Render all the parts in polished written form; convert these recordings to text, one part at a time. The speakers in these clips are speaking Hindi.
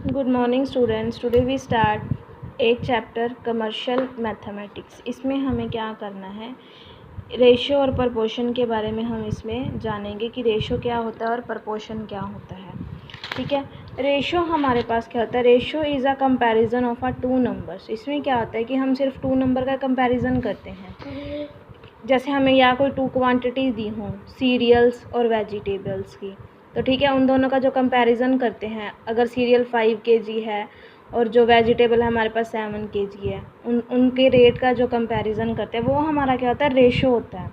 Good morning students. Today we start एक चैप्टर कमर्शियल मैथमेटिक्स। इसमें हमें क्या करना है, रेशो और प्रपोर्शन के बारे में हम इसमें जानेंगे कि रेशो क्या होता है और प्रपोर्शन क्या होता है। ठीक है, रेशो हमारे पास क्या होता है, ratio is a comparison of a two numbers. इसमें क्या होता है कि हम सिर्फ टू नंबर का कंपैरिजन करते हैं। जैसे हमें यहाँ कोई टू क्वांटिटी दी हों, सीरियल्स और वेजिटेबल्स की, तो ठीक है, उन दोनों का जो कंपैरिजन करते हैं, अगर सीरियल 5 kg है और जो वेजिटेबल है हमारे पास 7 kg है, उनके रेट का जो कंपैरिजन करते हैं वो हमारा क्या होता है, रेशो होता है।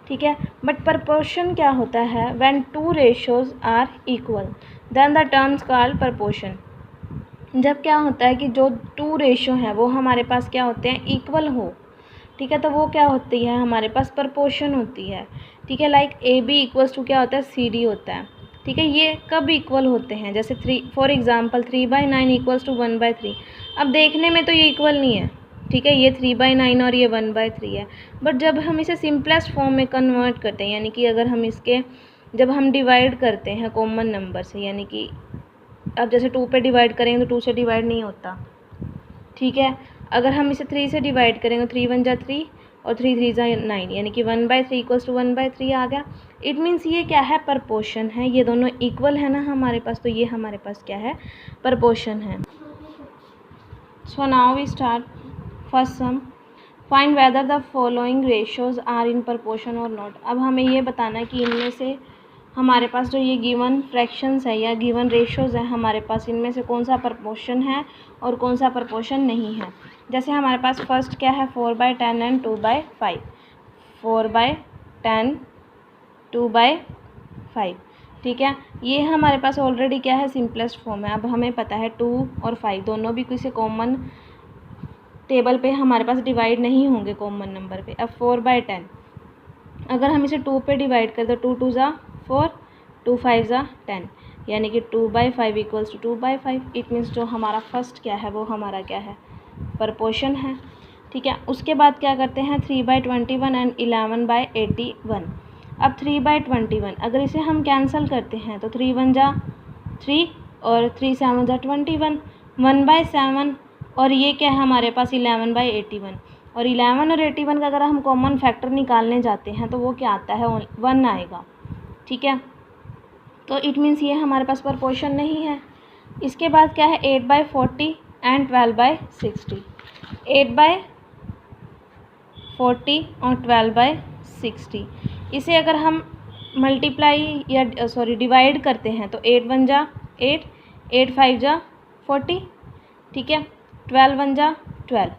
ठीक है, बट प्रपोर्शन क्या होता है, when two ratios are equal then the terms called proportion. जब क्या होता है कि जो टू रेशो हैं वो हमारे पास क्या होते हैं, इक्वल हो। ठीक है, तो वो क्या होती है, हमारे पास प्रपोर्शन होती है। ठीक है, like a b equals to क्या होता है, सी डी होता है। ठीक है, ये कब इक्वल होते हैं, जैसे 3 फॉर एग्जांपल 3/9 इक्वल्स टू 1/3। अब देखने में तो ये इक्वल नहीं है, ठीक है, ये 3/9 और ये 1/3 है, बट जब हम इसे सिंपलेस्ट फॉर्म में कन्वर्ट करते हैं, यानी कि अगर हम इसके जब हम डिवाइड करते हैं कॉमन नंबर से, यानी कि अब जैसे 2 पे डिवाइड करेंगे तो 2 से डिवाइड नहीं होता। ठीक है, अगर हम इसे 3 से डिवाइड करेंगे, 3 1 जा 3 और 3 3 जा 9, यानी कि 1/3 इक्वल्स टू 1/3 आ गया। इट मीन्स ये क्या है, प्रपोर्शन है। ये दोनों इक्वल है ना हमारे पास, तो ये हमारे पास क्या है, प्रपोर्शन है। So now we start first sum, find whether the following ratios are in proportion और नॉट। अब हमें ये बताना है कि इनमें से हमारे पास जो ये गिवन फ्रैक्शंस है या गिवन रेशियोज है हमारे पास, इनमें से कौन सा प्रपोर्शन है और कौन सा प्रपोर्शन नहीं है। जैसे हमारे पास फर्स्ट क्या है, 4/10 एंड 2/5। 4/10 2/5। ठीक है, ये हमारे पास ऑलरेडी क्या है, सिंपलेस्ट फॉर्म है। अब हमें पता है 2 और 5 दोनों भी किसी कॉमन टेबल पे हमारे पास डिवाइड नहीं होंगे कॉमन नंबर पे। अब 4/10 अगर हम इसे 2 पे डिवाइड करें तो 2 2 जा 4, 2 5 जा 10, यानी कि 2/5 इक्वल्स टू 2/5। इट मीन्स जो हमारा फर्स्ट क्या है वो हमारा क्या है, प्रपोर्शन है। ठीक है, उसके बाद क्या करते हैं, 3/21 एंड 11/81। अब 3/21 अगर इसे हम कैंसिल करते हैं तो 3 1 जा 3 और 3 7 जा 21, 1/7 और ये क्या है हमारे पास 11/81। और 11 और 81 का अगर हम कॉमन फैक्टर निकालने जाते हैं तो वो क्या आता है, 1 आएगा। ठीक है, तो इट मीन्स ये हमारे पास प्रपोर्शन नहीं है। इसके बाद क्या है, 8/40 एंड 12/60। 8/40 और 12/60, इसे अगर हम मल्टीप्लाई या सॉरी डिवाइड करते हैं तो 8 1 जा 8, 8 5 जा 40। ठीक है, 12 1 जा 12,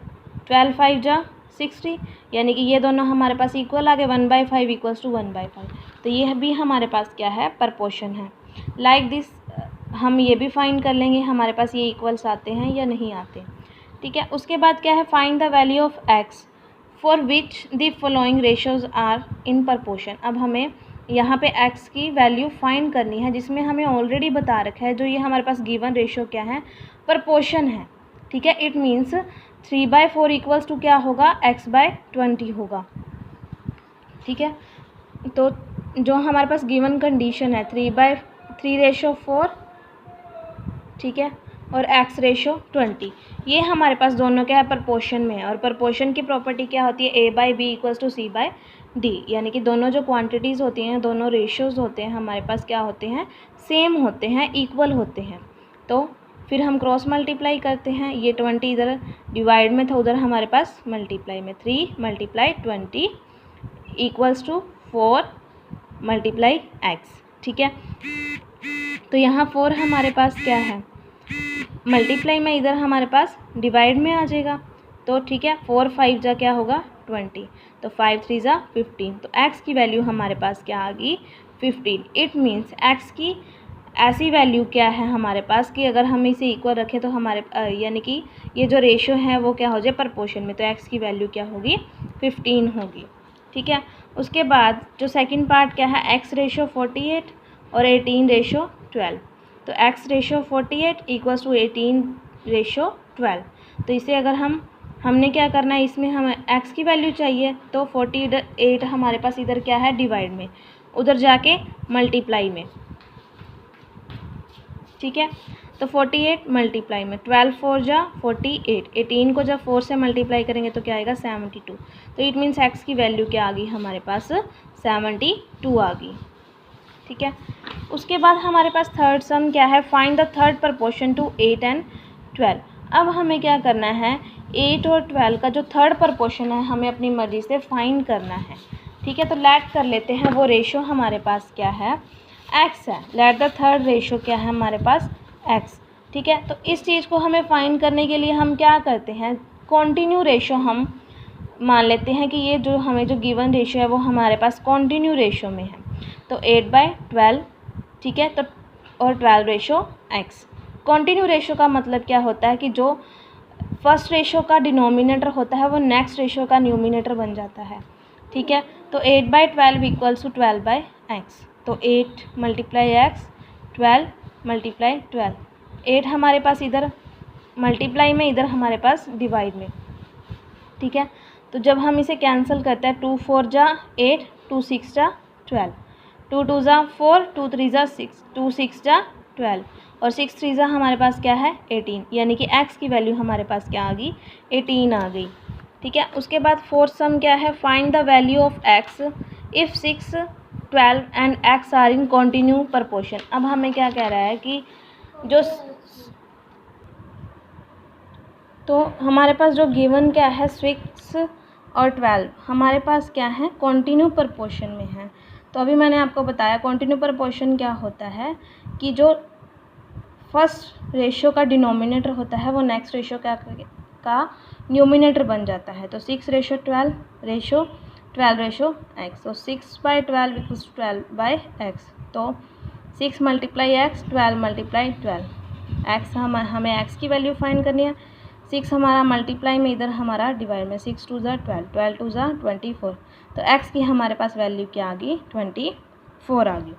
12 5 जा 60, यानी कि ये दोनों हमारे पास इक्वल आ गए, 1/5 इक्वल्स टू 1/5। तो ये भी हमारे पास क्या है, प्रपोर्शन है। लाइक दिस हम ये भी फाइंड कर लेंगे हमारे पास ये इक्वल्स आते हैं या नहीं आते। ठीक है, उसके बाद क्या है, find the value of x for which the following ratios are in proportion. अब हमें यहाँ पे x की वैल्यू फाइंड करनी है, जिसमें हमें ऑलरेडी बता रखा है जो ये हमारे पास गिवन रेशियो क्या है, प्रपोर्शन है। ठीक है, इट मीन्स 3/4 इक्वल्स टू क्या होगा, x/20 होगा। ठीक है, तो जो हमारे पास गिवन कंडीशन है 3/4, ठीक है, और x रेशो 20, ये हमारे पास दोनों क्या है, प्रपोर्शन में है। और प्रपोर्शन की प्रॉपर्टी क्या होती है, a/b इक्वल्स टू c/d, यानी कि दोनों जो क्वांटिटीज़ होती हैं, दोनों रेशियोज़ होते हैं हमारे पास क्या होते हैं, सेम होते हैं, इक्वल होते हैं। तो फिर हम क्रॉस मल्टीप्लाई करते हैं, ये 20 इधर डिवाइड में था, उधर हमारे पास मल्टीप्लाई में, 3 × 20 इक्वल्स टू 4 × x। ठीक है, तो यहाँ 4 हमारे पास क्या है, मल्टीप्लाई में, इधर हमारे पास डिवाइड में आ जाएगा। तो ठीक है, 4 5 जा क्या होगा 20, तो 5 3 जा 15, तो x की वैल्यू हमारे पास क्या आ गई, 15। इट मीन्स x की ऐसी वैल्यू क्या है हमारे पास कि अगर हम इसे इक्वल रखें तो हमारे यानी कि ये जो रेशियो है वो क्या हो जाए, प्रपोर्शन में, तो x की वैल्यू क्या होगी, 15 होगी। ठीक है, उसके बाद जो सेकंड पार्ट क्या है, x रेशो 48 और 18 रेशो 12। तो x ratio 48 equals to 18 ratio 12। तो इसे अगर हमने क्या करना है, इसमें हमें x की वैल्यू चाहिए, तो 48 हमारे पास इधर क्या है, डिवाइड में, उधर जाके मल्टीप्लाई में। ठीक है, तो 48 मल्टीप्लाई में 12 4 जा 48, 18 को जब 4 से मल्टीप्लाई करेंगे तो क्या आएगा 72। तो इट मीन्स एक्स की वैल्यू क्या आ गई हमारे पास 72 आ गई। ठीक है, उसके बाद हमारे पास थर्ड सम क्या है, find the third proportion to 8 and 12। अब हमें क्या करना है, 8 और 12 का जो थर्ड प्रपोर्शन है हमें अपनी मर्ज़ी से फाइंड करना है। ठीक है, तो लेट कर लेते हैं वो रेशो हमारे पास क्या है, एक्स है। लेट द थर्ड रेशो क्या है हमारे पास, एक्स। ठीक है, तो इस चीज़ को हमें फाइंड करने के लिए हम क्या करते हैं, कॉन्टिन्यू रेशो हम मान लेते हैं कि ये जो हमें जो गिवन रेशो है वो हमारे पास कॉन्टिन्यू रेशो में है। तो 8/12, ठीक है, तो और 12 रेशो एक्स। कॉन्टिन्यू रेशो का मतलब क्या होता है कि जो फर्स्ट रेशो का डिनोमिनेटर होता है वो नेक्स्ट रेशो का न्यूमिनेटर बन जाता है। ठीक है, तो 8/12 इक्वल्स टू 12/x। तो 8 मल्टीप्लाई एक्स, 12 मल्टीप्लाई 12। 8 हमारे पास इधर मल्टीप्लाई में, इधर हमारे पास डिवाइड में। ठीक है, तो जब हम इसे कैंसिल करते हैं 2 4 जा 8, 2 6 जा 12, 2 2 जा 4, 2 3 जा 6, 2 6 जा 12 और 6 3 जा हमारे पास क्या है 18, यानी कि x की वैल्यू हमारे पास क्या आ गई 18 आ गई। ठीक है, उसके बाद फोर्थ सम क्या है, find the value of x if 6 12 and x are in continue proportion. अब हमें क्या कह रहा है कि जो तो हमारे पास जो गिवन क्या है 6 और 12 हमारे पास क्या है कॉन्टिन्यू प्रपोर्शन में है। तो अभी मैंने आपको बताया कॉन्टिन्यू प्रपोर्शन क्या होता है कि जो फर्स्ट रेशियो का डिनोमिनेटर होता है वो नेक्स्ट रेशियो का न्यूमिनेटर बन जाता है। तो 6 रेशो 12 रेशो 12 रेशो एक्स, तो 6/12 इक्वल्स 12/x। तो 6 मल्टीप्लाई एक्स, 12 मल्टीप्लाई 12 एक्स। हमें एक्स की वैल्यू फाइंड करनी है। 6 हमारा मल्टीप्लाई में, इधर हमारा डिवाइड में, 6 2 ज़ा 12, 12 2 ज़ा 24। तो एक्स की हमारे पास वैल्यू क्या आ गई 24 आ गई।